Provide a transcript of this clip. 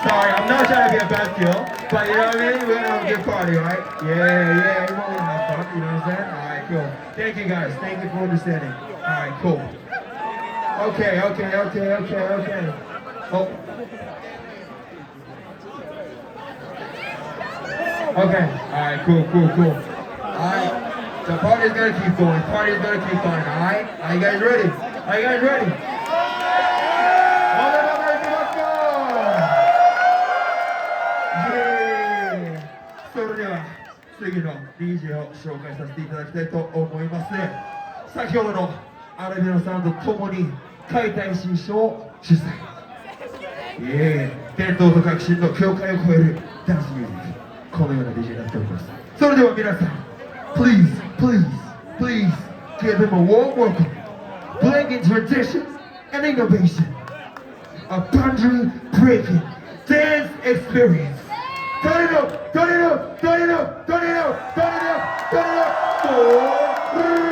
Sorry, I'm not trying to be a bad deal, but you know what I mean? We're gonna have a good party, right? Yeah, everyone will have fun, you know what I'm saying? Alright, cool. Thank you guys, thank you for understanding. Alright, cool. Okay. Oh. Okay, alright, cool. Alright, the party's gonna keep going, alright? Are you guys ready?それでは次の DJ を紹介させていただきたいと思いますね。先ほどのアラビアさんと共に解体新書を主催。伝統と革新の境界を越えるダンスミュージック、このような DJ になっております。それでは皆さん、please give him a warm welcome. Blending tradition and innovation, a boundary breaking dance experience. Turn it up, turn it up, turn it up, turn it up, turn it up, turn it up, turn it up.